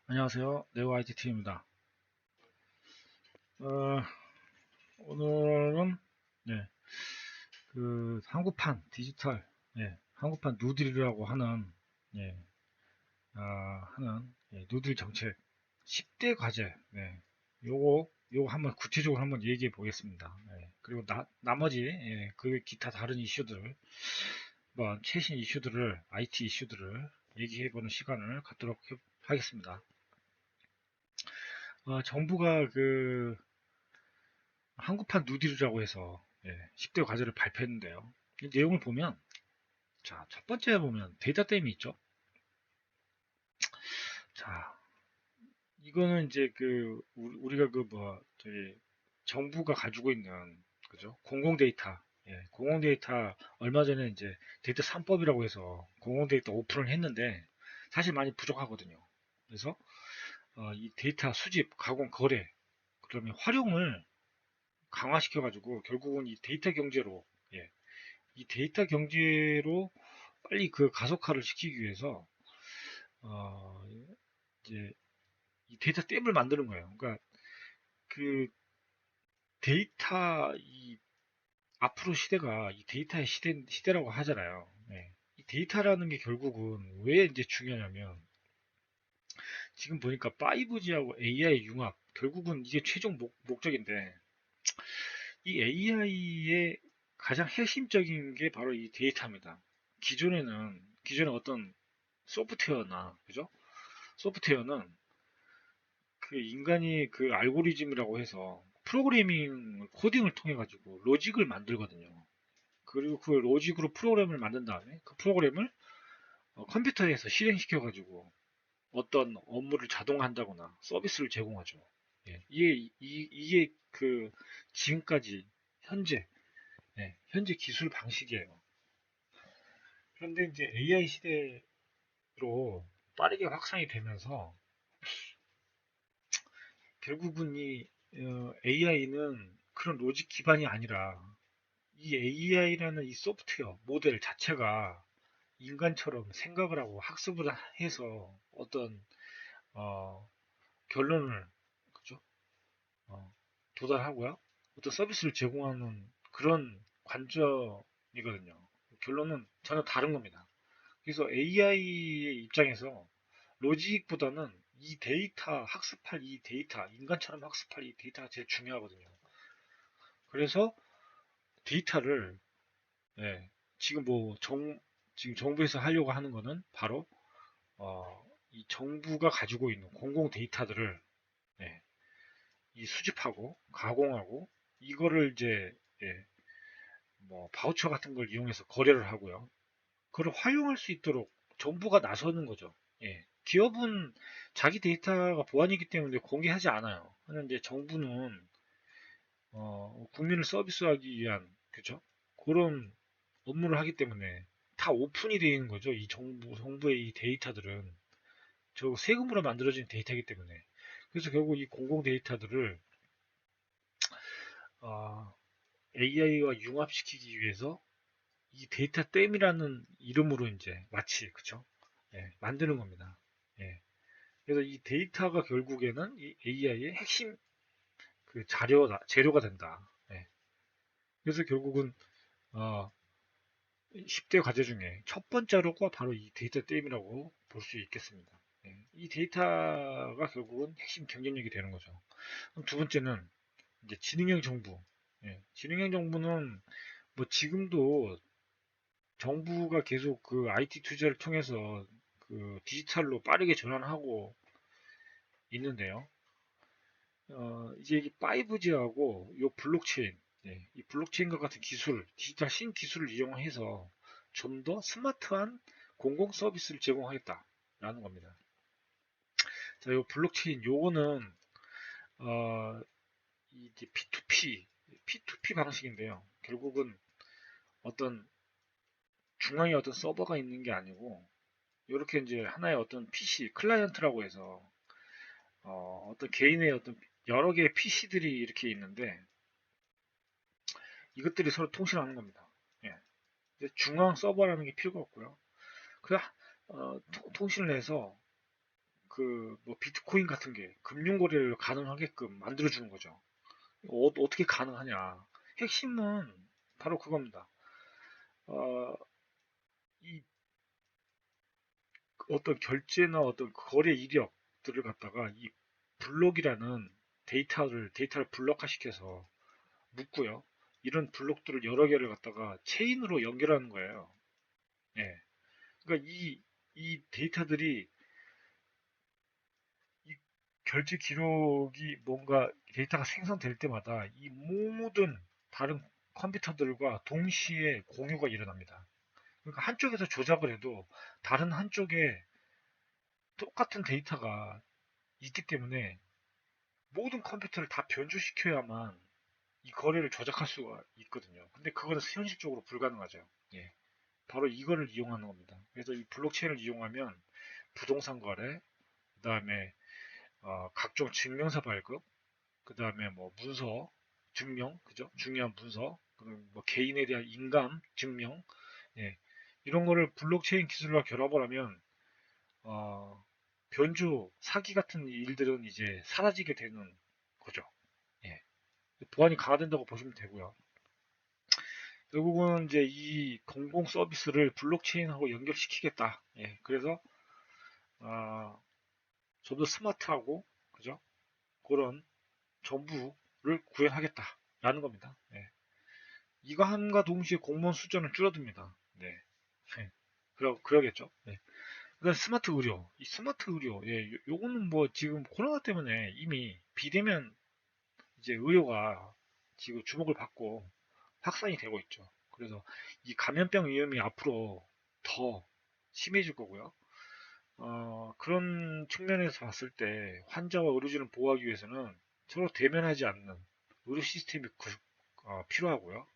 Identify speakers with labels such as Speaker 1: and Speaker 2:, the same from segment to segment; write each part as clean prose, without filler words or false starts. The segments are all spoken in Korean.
Speaker 1: 안녕하세요. 네오 IT팀입니다. 어, 오늘은 네, 한국판 디지털, 한국판 누들이라고 하는 예, 누들 정책 10대 과제, 요거 한번 구체적으로 한번 얘기해 보겠습니다. 그리고 나머지 그 기타 다른 이슈들, 뭐 최신 이슈들을 IT 이슈들을 얘기해 보는 시간을 갖도록 하겠습니다. 정부가 한국판 누딜이라고 해서 10대 과제를 발표했는데요. 이 내용을 보면 자, 첫 번째 보면 데이터 댐이 있죠. 자, 이거는 이제 우리가 저기 정부가 가지고 있는 그죠? 공공 데이터. 공공 데이터 얼마 전에 이제 데이터 3법이라고 해서 공공 데이터 오픈을 했는데 사실 많이 부족하거든요. 그래서 이 데이터 수집, 가공, 거래, 그다음에 활용을 강화시켜 가지고 결국은 이 데이터 경제로 이 데이터 경제로 빨리 그 가속화를 시키기 위해서 어, 이제 이 데이터 댐을 만드는 거예요. 그러니까 그 데이터 이 앞으로 시대가 이 데이터의 시대라고 하잖아요. 이 데이터라는 게 결국은 왜 이제 중요하냐면 지금 보니까 5G하고 AI 융합 결국은 이게 최종 목적인데 이 AI의 가장 핵심적인 게 바로 이 데이터입니다. 기존에 어떤 소프트웨어나 그죠? 소프트웨어는 그 인간이 그 알고리즘이라고 해서 프로그래밍 코딩을 통해 가지고 로직을 만들거든요. 그리고 그 로직으로 프로그램을 만든 다음에 그 프로그램을 컴퓨터에서 실행시켜 가지고 어떤 업무를 자동화한다거나 서비스를 제공하죠. 이게 그 지금까지 현재 현재 기술 방식이에요. 그런데 이제 AI 시대로 빠르게 확산이 되면서 결국은 이 AI는 그런 로직 기반이 아니라 이 AI라는 이 소프트웨어 모델 자체가 인간처럼 생각을 하고 학습을 해서 어떤 어, 결론을 그죠? 어, 도달하고요. 어떤 서비스를 제공하는 그런 관점이거든요. 결론은 전혀 다른 겁니다. 그래서 AI의 입장에서 로직보다는 이 데이터, 학습할 이 데이터, 인간처럼 학습할 이 데이터가 제일 중요하거든요. 그래서 데이터를, 예, 지금 지금 정부에서 하려고 하는 거는 바로, 이 정부가 가지고 있는 공공 데이터들을, 예, 이 수집하고, 가공하고, 이거를 이제, 예, 뭐, 바우처 같은 걸 이용해서 거래를 하고요. 그걸 활용할 수 있도록 정부가 나서는 거죠. 기업은 자기 데이터가 보안이기 때문에 공개하지 않아요. 하는데 정부는 국민을 서비스하기 위한 그죠? 그런 업무를 하기 때문에 다 오픈이 되어 있는 거죠. 이 정부의 이 데이터들은 저 세금으로 만들어진 데이터이기 때문에 그래서 결국 이 공공 데이터들을 AI와 융합시키기 위해서 이 데이터 댐이라는 이름으로 이제 마치 그쵸? 만드는 겁니다. 예. 그래서 이 데이터가 결국에는 이 AI의 핵심 재료가 된다. 그래서 결국은 어, 10대 과제 중에 첫 번째로가 바로 이 데이터 댐이라고 볼 수 있겠습니다. 이 데이터가 결국은 핵심 경쟁력이 되는 거죠. 그럼 두 번째는 이제 지능형 정부. 지능형 정부는 뭐 지금도 정부가 계속 그 IT 투자를 통해서 그 디지털로 빠르게 전환하고 있는데요. 이제 5G하고 요 블록체인, 이 블록체인과 같은 기술, 디지털 신기술을 이용해서 좀 더 스마트한 공공 서비스를 제공하겠다라는 겁니다. 자, 요 블록체인 요거는 이제 P2P 방식인데요. 결국은 어떤 중앙에 어떤 서버가 있는 게 아니고 이렇게 이제 하나의 어떤 PC 클라이언트라고 해서 어떤 개인의 어떤 여러 개의 PC들이 이렇게 있는데 이것들이 서로 통신하는 겁니다. 예. 중앙 서버라는 게 필요가 없고요. 그 통신을 해서 그 뭐 비트코인 같은 게 금융 거래를 가능하게끔 만들어 주는 거죠. 어떻게 가능하냐? 핵심은 바로 그겁니다. 어, 이 어떤 결제나 어떤 거래 이력들을 갖다가 이 블록이라는 데이터를 블록화시켜서 묶고요. 이런 블록들을 여러 개를 갖다가 체인으로 연결하는 거예요. 예. 그러니까 이 데이터들이 이 결제 기록이 뭔가 데이터가 생성될 때마다 이 모든 다른 컴퓨터들과 동시에 공유가 일어납니다. 그러니까 한쪽에서 조작을 해도 다른 한쪽에 똑같은 데이터가 있기 때문에 모든 컴퓨터를 다 변조시켜야만 이 거래를 조작할 수가 있거든요. 근데 그거는 현실적으로 불가능하죠. 예. 바로 이거를 이용하는 겁니다. 그래서 이 블록체인을 이용하면 부동산 거래, 그 다음에 각종 증명서 발급, 그 다음에 뭐 문서, 증명, 그죠? 중요한 문서, 그리고 뭐 개인에 대한 인감 증명, 예. 이런 거를 블록체인 기술과 결합을 하면 어, 변조, 사기 같은 일들은 이제 사라지게 되는 거죠. 예. 보안이 강화된다고 보시면 되고요. 결국은 이제 이 공공 서비스를 블록체인하고 연결시키겠다. 예. 그래서 어, 좀 더 스마트하고 그죠? 그런 정부를 구현하겠다라는 겁니다. 예. 이거 함과 동시에 공무원 숫자는 줄어듭니다. 네. 네. 그러겠죠. 네. 그다음 스마트 의료. 이 스마트 의료. 예, 요거는 뭐 지금 코로나 때문에 이미 비대면 이제 의료가 지금 주목을 받고 확산이 되고 있죠. 그래서 이 감염병 위험이 앞으로 더 심해질 거고요. 그런 측면에서 봤을 때 환자와 의료진을 보호하기 위해서는 서로 대면하지 않는 의료 시스템이 필요하고요.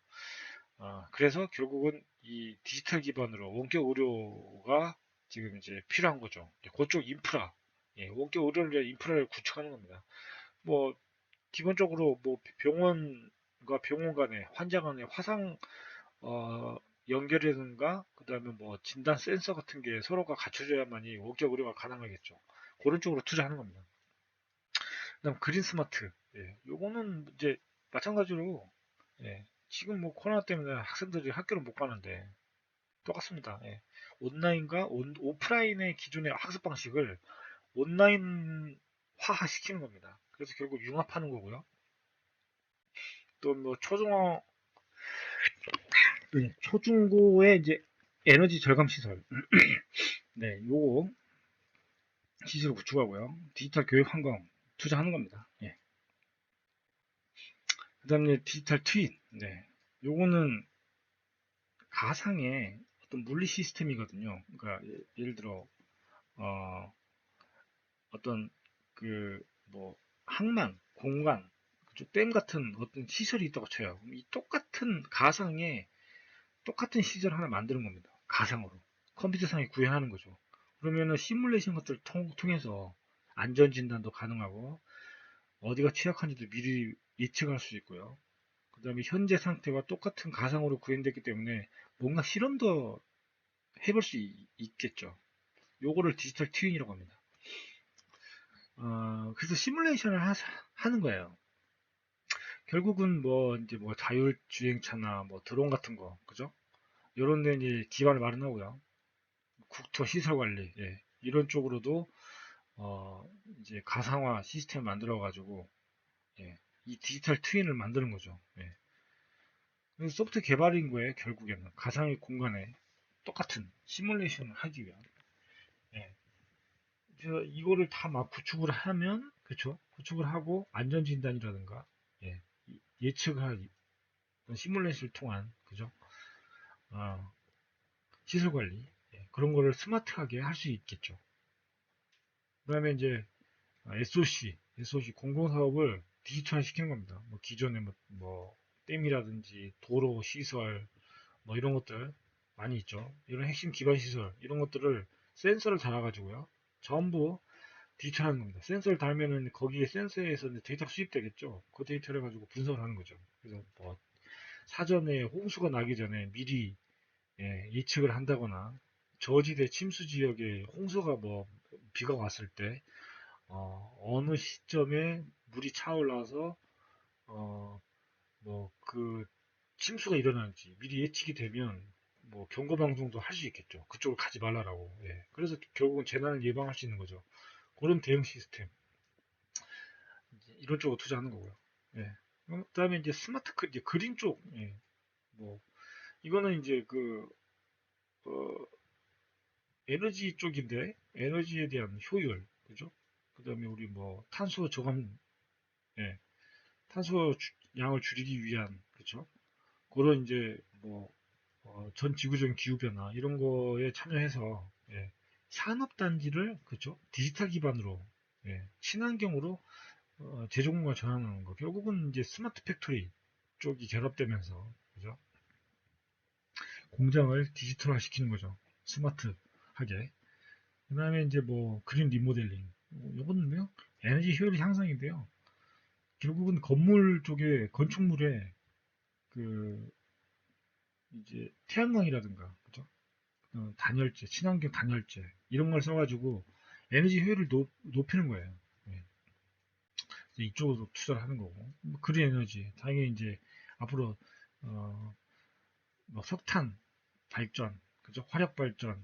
Speaker 1: 그래서 결국은 이 디지털 기반으로 원격 의료가 지금 이제 필요한 거죠. 그쪽 인프라, 예, 원격 의료를 위한 인프라를 구축하는 겁니다. 뭐 기본적으로 뭐 병원과 병원 간에 환자 간의 화상 어, 연결이라든가 그다음에 뭐 진단 센서 같은 게 서로가 갖춰져야만이 원격 의료가 가능하겠죠. 그런 쪽으로 투자하는 겁니다. 그다음 그린 스마트. 예, 요거는 이제 마찬가지로 예, 지금 뭐 코로나 때문에 학생들이 학교를 못 가는데 똑같습니다. 예. 온라인과 오프라인의 기존의 학습 방식을 온라인화 시키는 겁니다. 그래서 결국 융합하는 거고요. 또 뭐 초중고의 이제 에너지 절감 시설. 네, 요거 기술을 구축하고요. 디지털 교육 환경 투자하는 겁니다. 예. 그다음에 디지털 트윈. 네. 요거는 가상의 어떤 물리 시스템이거든요. 그러니까 예를 들어 어, 어떤 그 뭐 항만, 공간, 댐 같은 어떤 시설이 있다고 쳐요. 이 똑같은 가상의 똑같은 시설 하나 만드는 겁니다. 가상으로 컴퓨터상에 구현하는 거죠. 그러면은 시뮬레이션 것들을 통해서 안전 진단도 가능하고 어디가 취약한지도 미리 예측할 수 있고요. 그 다음에 현재 상태와 똑같은 가상으로 구현됐기 때문에 뭔가 실험도 해볼 수 있겠죠. 요거를 디지털 트윈이라고 합니다. 그래서 시뮬레이션을 하는 거예요. 결국은 뭐 이제 뭐 자율주행차나 뭐 드론 같은 거, 그죠? 요런 데 이제 기반을 마련하고요. 국토 시설 관리, 예. 이런 쪽으로도 어 이제 가상화 시스템 만들어 가지고 예. 이 디지털 트윈을 만드는 거죠. 예. 그래서 소프트 개발인 거예요, 결국에는. 가상의 공간에 똑같은 시뮬레이션을 하기 위한. 예. 그래서 이거를 다 막 구축을 하면, 그쵸? 구축을 하고, 안전진단이라든가, 예. 예측할 시뮬레이션을 통한, 그죠? 어, 시설 관리, 예. 그런 거를 스마트하게 할 수 있겠죠. 그 다음에 이제, SOC 공공사업을 디지털화 시키는 겁니다. 뭐 기존에 뭐 댐이라든지 도로 시설, 뭐 이런 것들 많이 있죠. 이런 핵심 기반 시설 이런 것들을 센서를 달아가지고요. 전부 디지털하는 겁니다. 센서를 달면은 거기에 센서에서 데이터가 수집되겠죠. 그 데이터를 가지고 분석을 하는 거죠. 그래서 뭐 사전에 홍수가 나기 전에 미리 예, 측을 한다거나 저지대 침수 지역에 홍수가 비가 왔을 때 어느 시점에 물이 차올라서 그 침수가 일어나는지 미리 예측이 되면 경고 방송도 할 수 있겠죠. 그쪽을 가지 말라라고. 예. 그래서 결국은 재난을 예방할 수 있는 거죠. 그런 대응 시스템 이런 쪽으로 투자하는 거고요. 예. 그다음에 이제 스마트 이제 그린 쪽, 예. 뭐 이거는 이제 어, 에너지 쪽인데 에너지에 대한 효율, 그죠? 그다음에 우리 탄소 저감, 예. 탄소 양을 줄이기 위한, 그죠? 그런 이제 전 지구적인 기후 변화 이런 거에 참여해서, 예. 산업 단지를, 그죠? 디지털 기반으로, 예. 친환경으로 제조공간 전환하는 거. 결국은 이제 스마트 팩토리 쪽이 결합되면서, 그죠? 공장을 디지털화 시키는 거죠. 스마트하게. 그 다음에 이제 그린 리모델링. 요거는요, 에너지 효율 향상인데요. 결국은 건물 쪽에, 건축물에, 그, 이제, 태양광이라든가, 그죠? 단열재, 친환경 단열재, 이런 걸 써가지고, 에너지 효율을 높이는 거예요. 예. 이쪽으로 투자를 하는 거고. 그린 에너지. 당연히 이제, 앞으로, 어, 석탄 발전, 그죠? 화력 발전,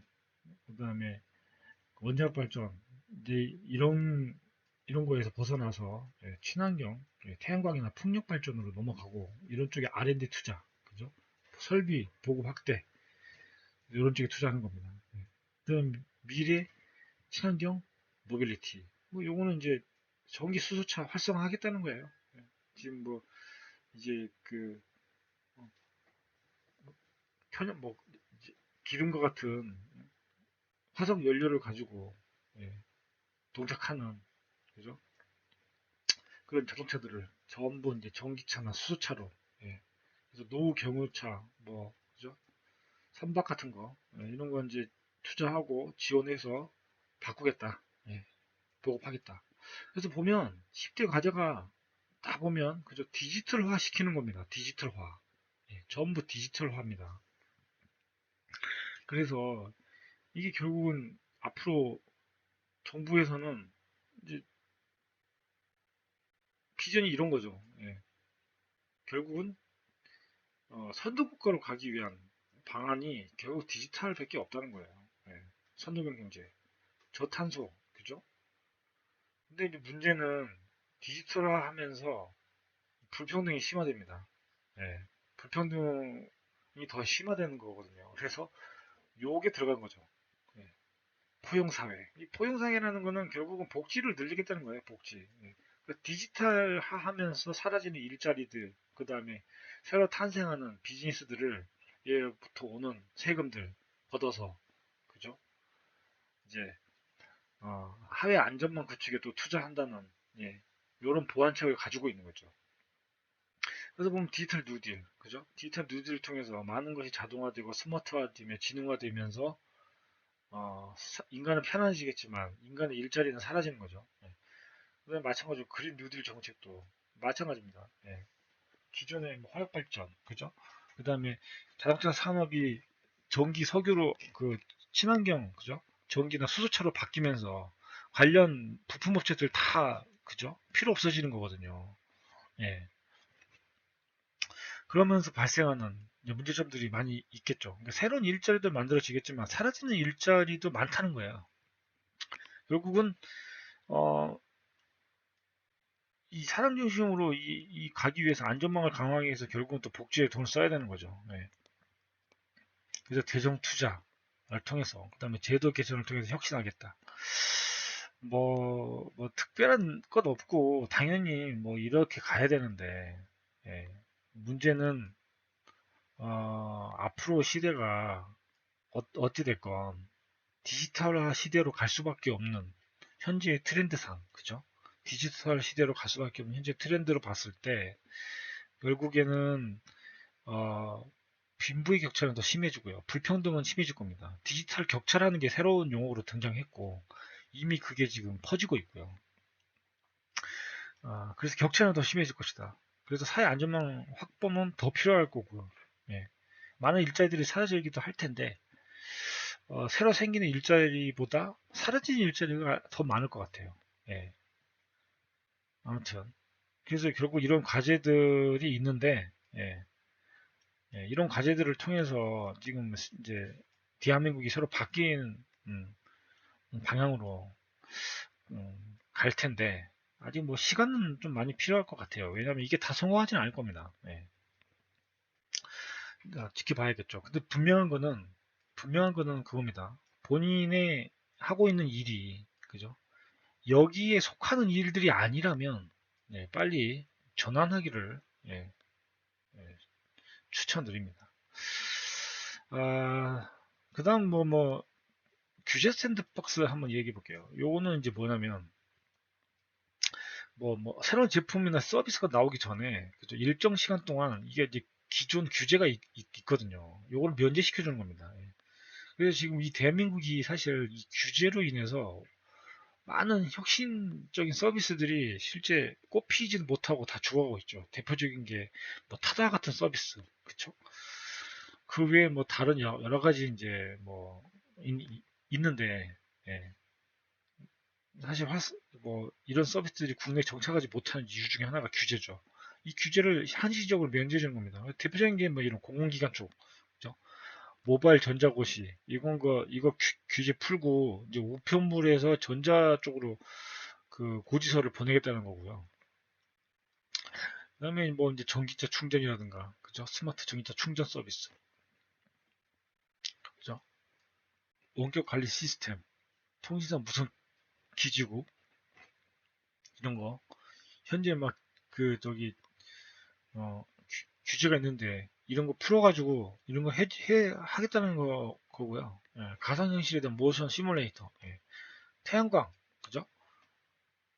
Speaker 1: 그 다음에 원자력 발전, 이제 이런 거에서 벗어나서, 예, 친환경, 예, 태양광이나 풍력 발전으로 넘어가고 이런 쪽에 R&D 투자, 그죠? 설비 보급 확대 이런 쪽에 투자하는 겁니다. 예. 그다음 미래 친환경 모빌리티. 요거는 이제 전기 수소차 활성화하겠다는 거예요. 예. 지금 이제 어, 편연 이제 기름과 같은 화석 연료를 가지고, 예, 동작하는, 그죠? 그런 자동차들을 전부 이제 전기차나 수소차로, 예. 그래서 노후 경유차, 그죠? 선박 같은 거, 예, 이런 거 이제 투자하고 지원해서 바꾸겠다. 예, 보급하겠다. 그래서 보면 10대 과제가 다 보면 그죠? 디지털화 시키는 겁니다. 디지털화. 예, 전부 디지털화입니다. 그래서 이게 결국은 앞으로 정부에서는 이제 비전이 이런 거죠. 예, 결국은 선도국가로 가기 위한 방안이 결국 디지털밖에 없다는 거예요. 예, 선도경 경제, 저탄소, 그죠? 근데 이제 문제는 디지털화 하면서 불평등이 심화됩니다. 예, 불평등이 더 심화되는 거거든요. 그래서 요게 들어간 거죠. 예, 포용사회. 이 포용사회라는 거는 결국은 복지를 늘리겠다는 거예요, 복지. 예. 디지털화 하면서 사라지는 일자리들, 그 다음에 새로 탄생하는 비즈니스들을 예부터 오는 세금들 걷어서, 그죠? 이제, 사회 안전망 구축에 또 투자한다는, 예, 요런 보완책을 가지고 있는 거죠. 그래서 보면 디지털 뉴딜, 그죠? 디지털 뉴딜을 통해서 많은 것이 자동화되고 스마트화되며 지능화되면서 인간은 편안해지겠지만 인간의 일자리는 사라지는 거죠. 예. 그다음에 마찬가지로 그린 뉴딜 정책도 마찬가지입니다. 예. 기존의 화력 발전, 그죠? 그다음에 자동차 산업이 전기 석유로 친환경, 그죠? 전기나 수소차로 바뀌면서 관련 부품 업체들 다, 그죠? 필요 없어지는 거거든요. 예. 그러면서 발생하는 문제점들이 많이 있겠죠. 그러니까 새로운 일자리도 만들어지겠지만 사라지는 일자리도 많다는 거예요. 결국은 어, 이 사람 중심으로 가기 위해서 안전망을 강화하기 위해서 결국은 또 복지에 돈을 써야 되는 거죠. 네. 그래서 대정 투자를 통해서 그다음에 제도 개선을 통해서 혁신하겠다. 특별한 것 없고 당연히 이렇게 가야 되는데, 예. 문제는 앞으로 시대가 어찌 됐건 디지털화 시대로 갈 수밖에 없는 현재의 트렌드상, 그죠? 디지털 시대로 갈 수밖에 없는 현재 트렌드로 봤을 때 결국에는 어, 빈부의 격차는 더 심해지고요. 불평등은 심해질 겁니다. 디지털 격차라는 게 새로운 용어로 등장했고 이미 그게 지금 퍼지고 있고요. 그래서 격차는 더 심해질 것이다. 그래서 사회 안전망 확보는 더 필요할 거고요. 예. 많은 일자리들이 사라지기도 할 텐데 새로 생기는 일자리보다 사라지는 일자리가 더 많을 것 같아요. 예, 아무튼. 그래서 결국 이런 과제들이 있는데, 예, 예, 이런 과제들을 통해서 지금 이제 대한민국이 새로 바뀐 음, 방향으로 갈 텐데, 아직 뭐 시간은 좀 많이 필요할 것 같아요. 왜냐하면 이게 다 성공하지는 않을 겁니다. 예, 그러니까 지켜봐야겠죠. 근데 분명한 거는 그겁니다. 본인의 하고 있는 일이, 그죠? 여기에 속하는 일들이 아니라면, 예, 빨리 전환하기를, 예, 예, 추천드립니다. 아, 그 다음 규제 샌드박스 한번 얘기해 볼게요. 요거는 이제 뭐냐면, 새로운 제품이나 서비스가 나오기 전에, 그죠? 일정 시간 동안 이게 이제 기존 규제가 있거든요. 요걸 면제시켜 주는 겁니다. 예. 그래서 지금 이 대한민국이 사실 이 규제로 인해서 많은 혁신적인 서비스들이 실제 꼽히지는 못하고 다 죽어가고 있죠. 대표적인 게 타다 같은 서비스, 그쵸? 그 외에 다른 여러 가지 이제 있는데, 예. 사실 이런 서비스들이 국내에 정착하지 못하는 이유 중에 하나가 규제죠. 이 규제를 한시적으로 면제해 주는 겁니다. 대표적인 게 이런 공공기관 쪽, 그죠? 모바일 전자고시 이거 규제 풀고 이제 우편물에서 전자 쪽으로 그 고지서를 보내겠다는 거고요. 그다음에 이제 전기차 충전이라든가, 그죠? 스마트 전기차 충전 서비스, 그죠? 원격 관리 시스템, 통신사 무선 기지국 이런 거 현재 저기 규제가 있는데 이런 거 풀어가지고 이런 거 하겠다는 거고요. 예, 가상현실에 대한 모션 시뮬레이터, 예, 태양광, 그죠?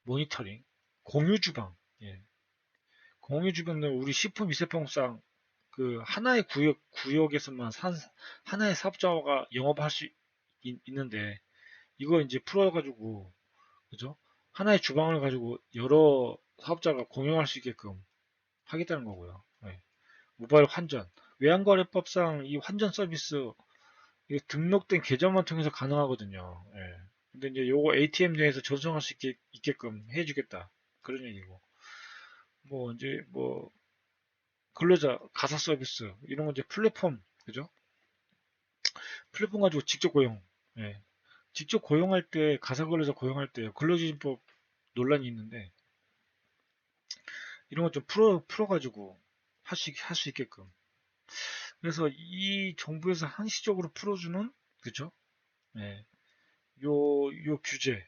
Speaker 1: 모니터링, 공유 주방, 예, 공유 주방은 우리 식품 위생법상 그 하나의 구역에서만 하나의 사업자가 영업할 수 있는데 이거 이제 풀어가지고, 그죠? 하나의 주방을 가지고 여러 사업자가 공용할 수 있게끔 하겠다는 거고요. 예. 모바일 환전, 외환거래법상 이 환전 서비스 이게 등록된 계좌만 통해서 가능하거든요. 예. 근데 이제 요거 ATM 내에서 전송할 수 있게끔 해주겠다. 그런 얘기고. 이제 근로자 가사 서비스 이런 거 이제 플랫폼, 그죠? 플랫폼 가지고 직접 고용. 예. 직접 고용할 때 가사 근로자 고용할 때 근로기준법 논란이 있는데 이런 거 좀 풀어가지고 할 수 있게끔. 그래서 이 정부에서 한시적으로 풀어주는, 그죠? 예. 요 규제,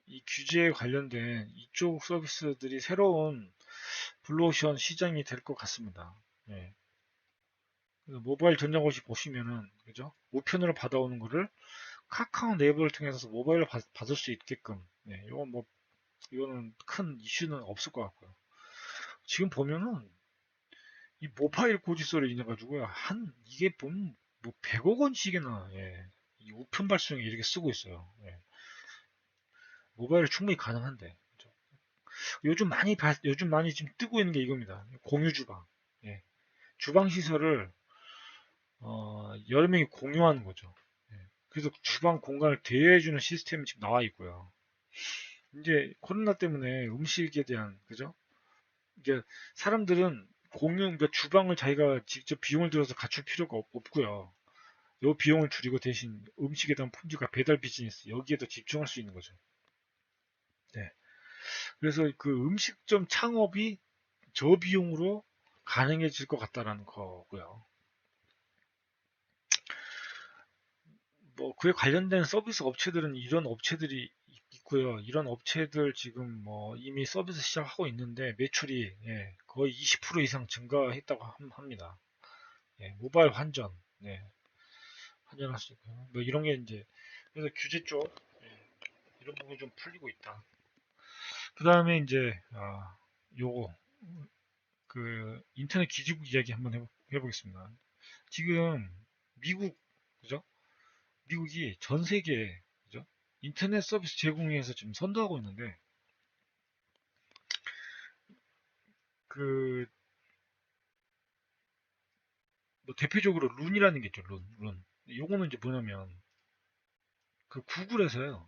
Speaker 1: 이 규제에 관련된 이쪽 서비스들이 새로운 블루오션 시장이 될 것 같습니다. 예. 그래서 모바일 전자고시 보시면은, 그죠? 우편으로 받아오는 거를 카카오 네이버를 통해서 모바일로 받을 수 있게끔, 예. 이거는 큰 이슈는 없을 것 같고요. 지금 보면은, 이 모바일 고지서를 인해 가지고요, 이게 보면 100억 원씩이나, 예. 이 우편 발송에 이렇게 쓰고 있어요. 예. 모바일로 충분히 가능한데. 그죠? 요즘 많이 지금 뜨고 있는 게 이겁니다. 공유 주방. 예. 주방 시설을 여러 명이 공유하는 거죠. 예. 그래서 주방 공간을 대여해주는 시스템이 지금 나와 있고요. 이제 코로나 때문에 음식에 대한, 그죠? 이게 사람들은 그러니까 주방을 자기가 직접 비용을 들여서 갖출 필요가 없고요. 요 비용을 줄이고 대신 음식에 대한 품질과 배달 비즈니스 여기에 더 집중할 수 있는 거죠. 네. 그래서 그 음식점 창업이 저비용으로 가능해질 것 같다라는 거고요. 그에 관련된 서비스 업체들은 이런 업체들이 있고요. 이런 업체들 지금 이미 서비스 시작하고 있는데 매출이, 예, 거의 20% 이상 증가했다고 합니다. 예, 모바일 환전, 네, 환전할 수 있고요. 이런 게 이제 그래서 규제 쪽, 예, 이런 부분이 좀 풀리고 있다. 그 다음에 이제 요거 인터넷 기지국 이야기 한번 해보겠습니다. 지금 미국, 그죠? 미국이 전 세계에, 그죠? 인터넷 서비스 제공에서 지금 선도하고 있는데 그 대표적으로 룬이라는 게 있죠. 룬. 요거는 이제 뭐냐면 그 구글에서요,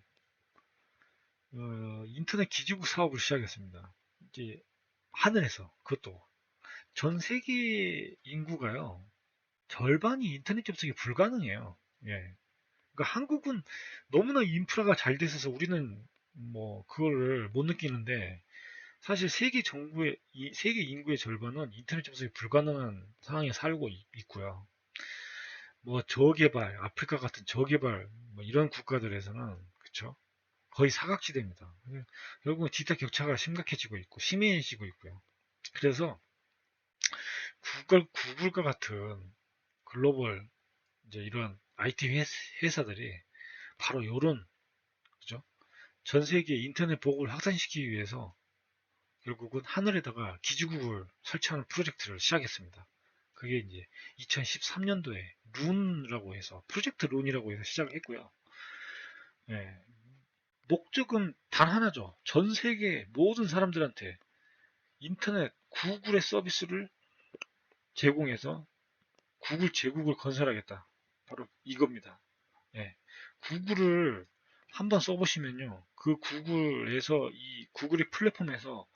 Speaker 1: 인터넷 기지국 사업을 시작했습니다. 이제 하늘에서 그것도 전 세계 인구가요, 절반이 인터넷 접속이 불가능해요. 예. 그러니까 한국은 너무나 인프라가 잘 돼 있어서 우리는 뭐 그거를 못 느끼는데, 사실 세계 인구의 절반은 인터넷 접속이 불가능한 상황에 살고 있고요. 뭐 저개발, 아프리카 같은 저개발 뭐 이런 국가들에서는 그쵸? 거의 사각지대입니다. 결국은 지타 격차가 심각해지고 있고 심해지고 있고요. 그래서 구글과 같은 글로벌 이제 이런 IT 회사들이 바로 요런, 그죠? 전 세계 인터넷 보급을 확산시키기 위해서 결국은 하늘에다가 기지국을 설치하는 프로젝트를 시작했습니다. 그게 이제 2013년도에 룬이라고 해서 프로젝트 룬이라고 해서 시작을 했고요. 예, 목적은 단 하나죠. 전 세계 모든 사람들한테 인터넷 구글의 서비스를 제공해서 구글 제국을 건설하겠다. 바로 이겁니다. 예, 구글을 한번 써보시면요. 그 구글에서 이 구글의 플랫폼에서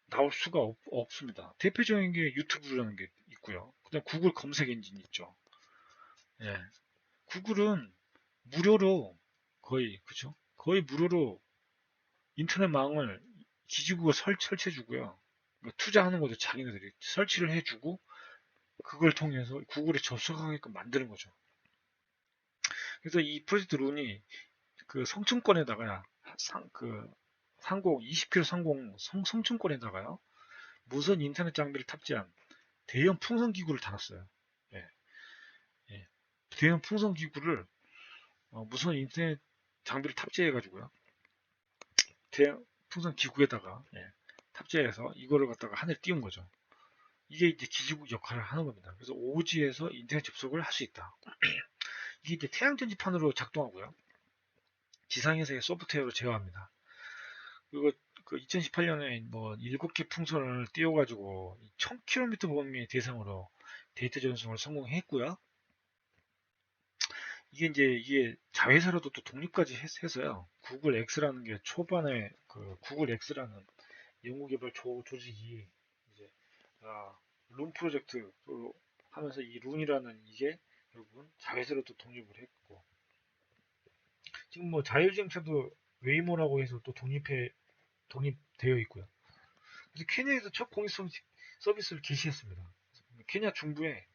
Speaker 1: 나올 수가 없습니다. 대표적인 게 유튜브라는 게 있고요. 그다음 구글 검색 엔진 있죠. 예. 구글은 무료로 거의 그죠? 거의 무료로 인터넷망을 기지국을 설치해주고요. 그러니까 투자하는 거죠. 자기네들이 설치를 해주고 그걸 통해서 구글에 접속하게끔 만드는 거죠. 그래서 이 프로젝트 룬이 그 성층권에다가 그 상공 20km 상공 성층권에다가요. 무선 인터넷 장비를 탑재한 대형 풍선 기구를 달았어요. 예, 예. 대형 풍선 기구를 무선 인터넷 장비를 탑재해가지고요. 대형 풍선 기구에다가 탑재해서 이거를 갖다가 하늘에 띄운 거죠. 이게 이제 기지국 역할을 하는 겁니다. 그래서 오지에서 인터넷 접속을 할 수 있다. 이게 이제 태양 전지판으로 작동하고요. 지상에서의 소프트웨어로 제어합니다. 그리고 그 2018년에 뭐 7개 풍선을 띄워가지고 1000km 범위의 대상으로 데이터 전송을 성공했고요. 이게 자회사로도 또 독립까지 해서요. 구글 X라는 게 초반에 그 구글 X라는 연구개발 조직이 이제 룬 프로젝트로 하면서 이 룬이라는 이게 결국은 자회사로 또 독립을 했고, 지금 뭐 자율주행차도 웨이모라고 해서 또 독립되어 있고요. 그래서 케냐에서 첫 공익 서비스를 개시했습니다. 케냐 중부에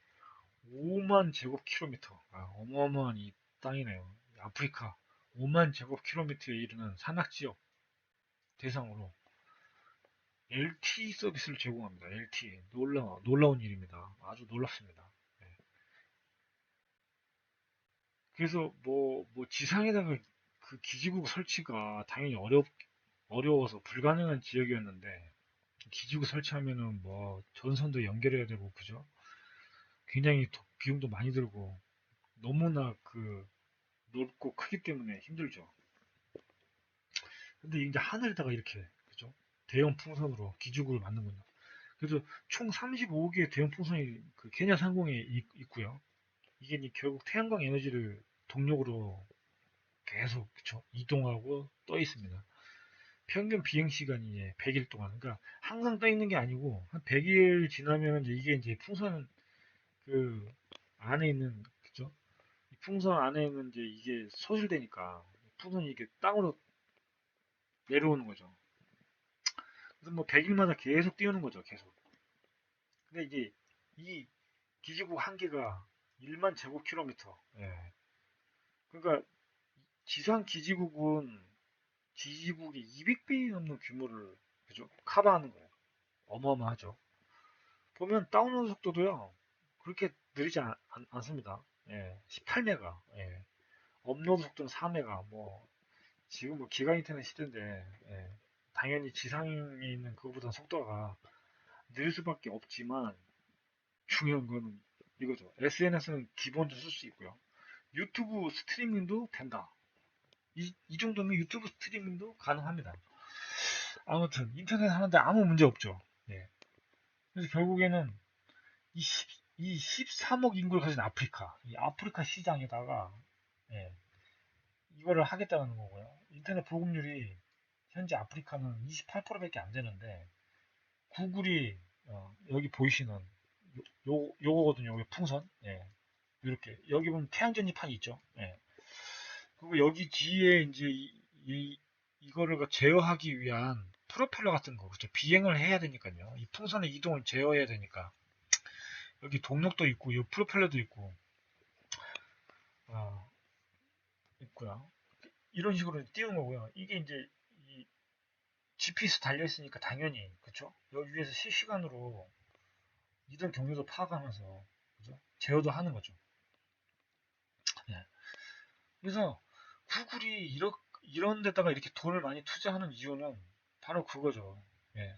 Speaker 1: 5만 제곱킬로미터, 어마어마한 이 땅이네요. 아프리카 5만 제곱킬로미터에 이르는 산악지역 대상으로 LTE 서비스를 제공합니다. LTE. 놀라운 일입니다. 아주 놀랍습니다. 네. 그래서 뭐 지상에다가 그 기지국 설치가 당연히 어려워서 불가능한 지역이었는데, 기지국 설치하면은 뭐 전선도 연결해야 되고, 그죠? 굉장히 비용도 많이 들고, 너무나 그 넓고 크기 때문에 힘들죠. 근데 이제 하늘에다가 이렇게, 그죠? 대형 풍선으로 기지국을 만든군요. 그래서 총 35개의 대형 풍선이 그 케냐 상공에 있고요. 이게 이제 결국 태양광 에너지를 동력으로 계속 그쵸? 이동하고 떠 있습니다. 평균 비행 시간이 100일 동안. 그러니까 항상 떠 있는 게 아니고 한 100일 지나면 이게 이제 풍선 그 안에 있는 그죠? 이 풍선 안에 있는 이제 이게 소실되니까 풍선이 이렇게 땅으로 내려오는 거죠. 그래서 뭐 100일마다 계속 띄우는 거죠. 계속. 근데 이제 이 기지국 한 개가 1만 제곱킬로미터. 예. 그러니까 지상 기지국이 200배 넘는 규모를 그죠? 커버하는 거예요. 어마어마하죠. 보면 다운로드 속도도요. 그렇게 느리지 않습니다. 예. 18메가. 예. 업로드 속도는 4메가. 뭐 지금 뭐 기가 인터넷 시대인데 예. 당연히 지상에 있는 그거보다 속도가 느릴 수밖에 없지만 중요한 건 이거죠. SNS는 기본적으로 쓸 수 있고요. 유튜브 스트리밍도 된다. 이 정도면 유튜브 스트리밍도 가능합니다. 아무튼 인터넷 하는데 아무 문제 없죠. 예. 그래서 결국에는 이, 13억 인구를 가진 아프리카, 이 아프리카 시장에다가 예, 이거를 하겠다는 거고요. 인터넷 보급률이 현재 아프리카는 28%밖에 안 되는데 구글이 여기 보이시는 요거거든요. 여기 풍선. 예. 이렇게 여기 보면 태양전지판이 있죠. 예. 그리고 여기 뒤에 이제 이거를 제어하기 위한 프로펠러 같은 거, 그죠? 비행을 해야 되니까요. 이 풍선의 이동을 제어해야 되니까 여기 동력도 있고, 이 프로펠러도 있고, 어, 있고요. 이런 식으로 띄운 거고요. 이게 이제 이 GPS 달려 있으니까 당연히 그쵸? 여기 위에서 실시간으로 이동 경로도 파악하면서 그죠? 제어도 하는 거죠. 예. 그래서 구글이 이런 데다가 이렇게 돈을 많이 투자하는 이유는 바로 그거죠. 예.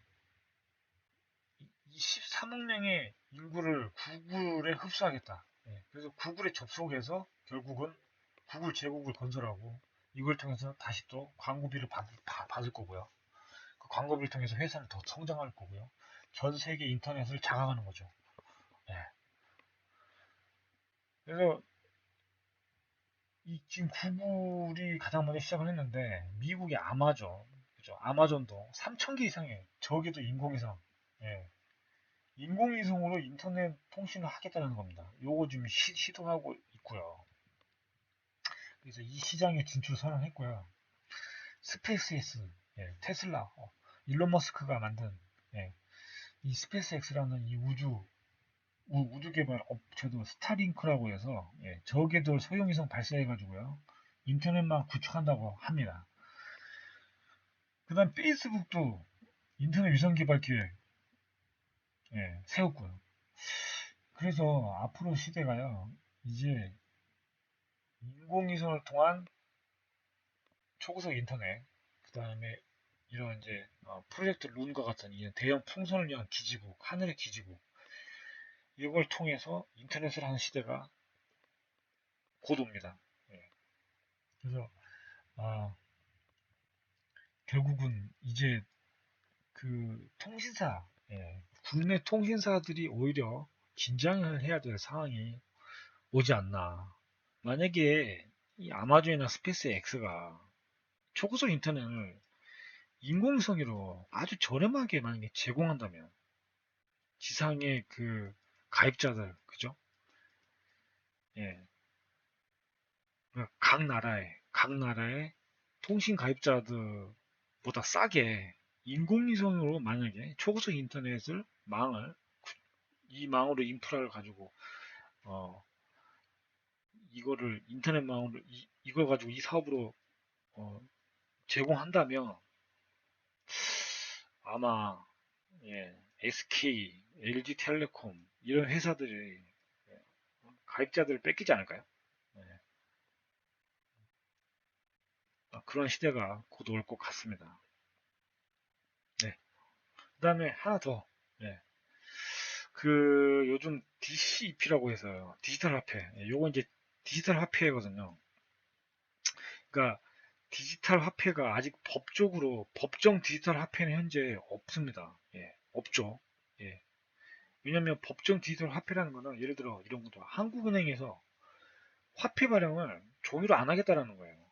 Speaker 1: 이 13억 명의 인구를 구글에 흡수하겠다. 예. 그래서 구글에 접속해서 결국은 구글 제국을 건설하고 이걸 통해서 다시 또 광고비를 받을 거고요. 그 광고비를 통해서 회사는 더 성장할 거고요. 전 세계 인터넷을 장악하는 거죠. 예. 그래서 이 지금 구글이 가장 먼저 시작을 했는데 미국의 아마존, 그죠? 아마존도 3천 개 이상의 저기도 인공위성, 예. 인공위성으로 인터넷 통신을 하겠다는 겁니다. 요거 지금 시도하고 있고요. 그래서 이 시장에 진출 선언했고요. 스페이스X, 예, 테슬라, 일론 머스크가 만든 예, 이 스페이스X라는 이 우주 개발 업체도 스타링크라고 해서 예, 저궤도 소형위성 발사해가지고요 인터넷만 구축한다고 합니다. 그다음 페이스북도 인터넷 위성 개발 계획 예, 세웠고요. 그래서 앞으로 시대가요 이제 인공위성을 통한 초고속 인터넷, 그다음에 이런 이제 프로젝트 룬과 같은 이 대형 풍선을 위한 기지국, 하늘의 기지국 이걸 통해서 인터넷을 하는 시대가 곧 옵니다. 예. 그래서 아, 결국은 이제 그 통신사, 예, 국내 통신사들이 오히려 긴장을 해야 될 상황이 오지 않나. 만약에 이 아마존이나 스페이스 X가 초고속 인터넷을 인공위성으로 아주 저렴하게 만약에 제공한다면 지상의 그 가입자들, 그죠? 예, 각 나라의 통신 가입자들보다 싸게 인공위성으로 만약에 초고속 인터넷을 이 망으로 인프라를 가지고 어, 이거를 인터넷망으로 이걸 가지고 이 사업으로 어, 제공한다면 아마 예, SK, LG텔레콤 이런 회사들이 예, 가입자들을 뺏기지 않을까요? 예, 그런 시대가 곧 올 것 같습니다. 네. 그다음에 하나 더. 예. 그 요즘 DCEP라고 해서요. 디지털 화폐. 예, 요거 이제 디지털 화폐거든요. 그러니까 디지털 화폐가 아직 법적으로 법정 디지털 화폐는 현재 없습니다. 예, 없죠. 예. 왜냐면 법정 디지털 화폐라는 거는 예를 들어 이런 것도 한국은행에서 화폐 발행을 종이로 안 하겠다라는 거예요.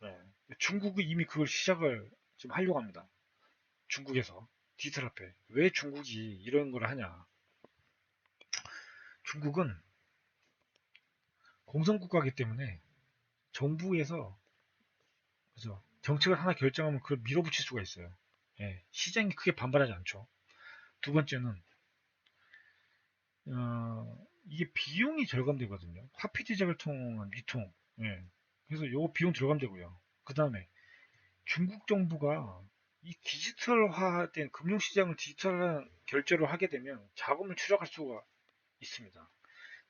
Speaker 1: 예. 중국이 이미 그걸 시작을 지금 하려고 합니다. 중국에서 디지털 화폐. 왜 중국이 이런 걸 하냐? 중국은 공산국가이기 때문에 정부에서 그죠? 정책을 하나 결정하면 그걸 밀어붙일 수가 있어요. 예. 시장이 크게 반발하지 않죠. 두 번째는 이게 비용이 절감되거든요. 화폐 제작을 통한 유통. 예. 그래서 요거 비용 절감되고요. 그 다음에 중국 정부가 이 디지털화된 금융시장을 디지털한 결제로 하게 되면 자금을 추적할 수가 있습니다.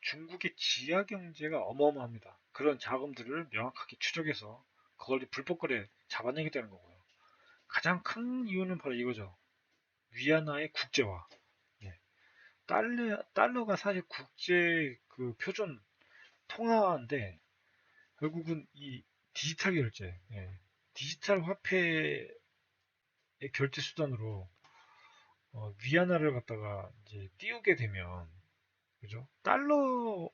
Speaker 1: 중국의 지하 경제가 어마어마합니다. 그런 자금들을 명확하게 추적해서 그걸 불법 거래 잡아내겠다는 거고요. 가장 큰 이유는 바로 이거죠. 위안화의 국제화. 예. 달러가 사실 국제 그 표준 통화인데 결국은 이 디지털 결제, 예. 디지털 화폐의 결제 수단으로 위안화를 갖다가 이제 띄우게 되면 그죠? 달러보다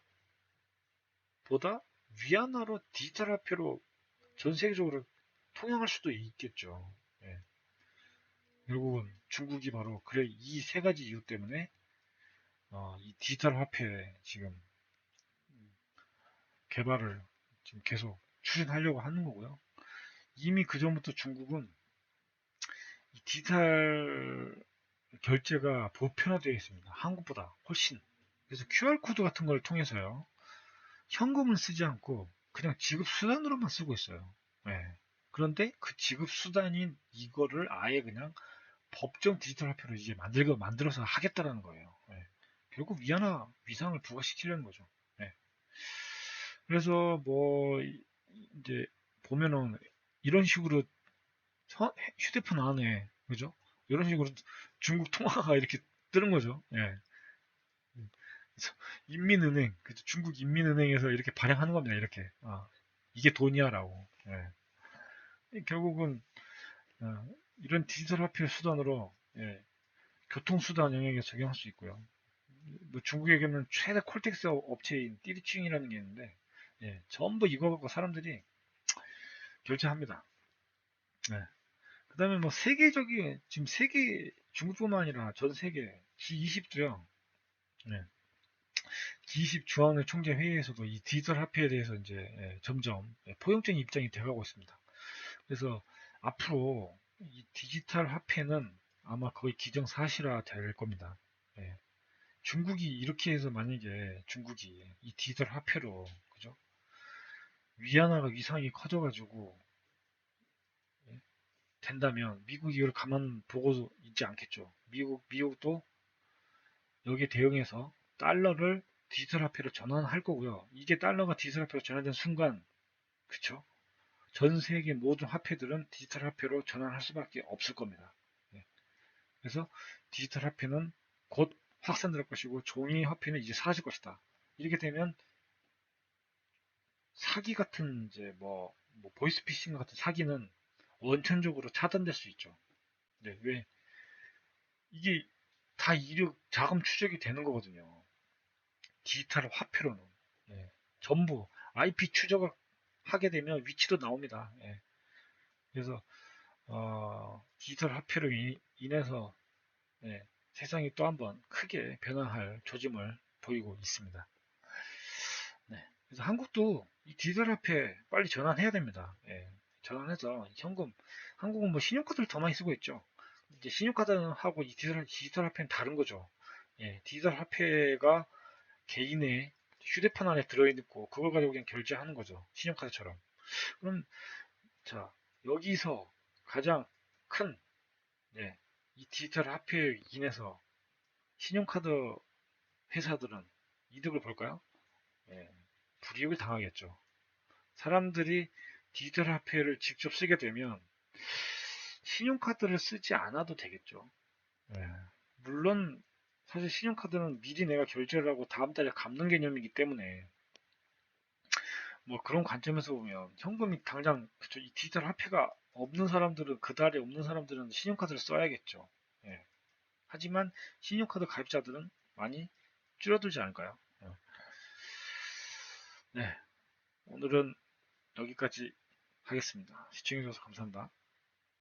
Speaker 1: 위안화로 디지털 화폐로 전 세계적으로 통용할 수도 있겠죠. 예. 결국은 중국이 바로 그래 이 세 가지 이유 때문에 이 디지털 화폐 지금 개발을 지금 계속 추진하려고 하는 거고요. 이미 그 전부터 중국은 이 디지털 결제가 보편화되어 있습니다. 한국보다 훨씬. 그래서 QR코드 같은 걸 통해서요. 현금을 쓰지 않고 그냥 지급 수단으로만 쓰고 있어요. 예. 그런데 그 지급 수단인 이거를 아예 그냥 법정 디지털 화폐로 이제 만들어서 하겠다라는 거예요. 예. 결국 위안화 위상을 부과시키려는 거죠. 예. 그래서 뭐 이제 보면은 이런 식으로 휴대폰 안에 그죠? 이런 식으로 중국 통화가 이렇게 뜨는 거죠. 예. 그래서 인민은행, 그죠? 중국 인민은행에서 이렇게 발행하는 겁니다. 이렇게 이게 돈이야라고. 예. 결국은 어, 이런 디지털 화폐 수단으로 교통수단 영역에 적용할 수 있고요. 뭐 중국에게는 최대 콜텍스 업체인 띠리칭이라는 게 있는데 전부 이거 갖고 사람들이 결제합니다. 네. 그 다음에 뭐 세계적인 지금 세계 중국뿐만 아니라 전 세계 G20도요. 네. G20 주한회 총재 회의에서도 이 디지털 화폐에 대해서 이제 점점 포용적인 입장이 돼가고 있습니다. 그래서 앞으로 이 디지털 화폐는 아마 거의 기정사실화 될 겁니다. 예. 중국이 이렇게 해서 만약에 중국이 이 디지털 화폐로 그죠? 위안화가 위상이 커져가지고 예? 된다면 미국이 이걸 가만 보고 있지 않겠죠. 미국도 여기에 대응해서 달러를 디지털 화폐로 전환할 거고요. 이게 달러가 디지털 화폐로 전환된 순간, 그쵸? 전 세계 모든 화폐들은 디지털 화폐로 전환할 수밖에 없을 겁니다. 예. 그래서 디지털 화폐는 곧 확산될 것이고 종이 화폐는 이제 사라질 것이다. 이렇게 되면 사기 같은 이제 뭐 보이스피싱 같은 사기는 원천적으로 차단될 수 있죠. 네, 왜 이게 다 이력 자금 추적이 되는 거거든요. 디지털 화폐로는 전부 IP 추적을 하게 되면 위치도 나옵니다. 그래서 디지털 화폐로 인해서 세상이 또 한번 크게 변화할 조짐을 보이고 있습니다. 네. 그래서 한국도 이 디지털 화폐 빨리 전환해야 됩니다. 전환해서 현금, 한국은 뭐 신용카드를 더 많이 쓰고 있죠. 이제 신용카드하고 이 디지털 화폐는 다른 거죠. 디지털 화폐가 개인의 휴대폰 안에 들어있고 그걸 가지고 그냥 결제하는 거죠. 신용카드처럼. 그럼 자 여기서 가장 큰 이 디지털 화폐에 인해서 신용카드 회사들은 이득을 볼까요? 예, 불이익을 당하겠죠. 사람들이 디지털 화폐를 직접 쓰게 되면 신용카드를 쓰지 않아도 되겠죠. 예, 물론 사실 신용카드는 미리 내가 결제를 하고 다음 달에 갚는 개념이기 때문에 뭐 그런 관점에서 보면 현금이 당장 그쵸, 이 디지털 화폐가 없는 사람들은 그 달에 없는 사람들은 신용카드를 써야겠죠. 예. 하지만 신용카드 가입자들은 많이 줄어들지 않을까요? 네, 오늘은 여기까지 하겠습니다. 시청해주셔서 감사합니다.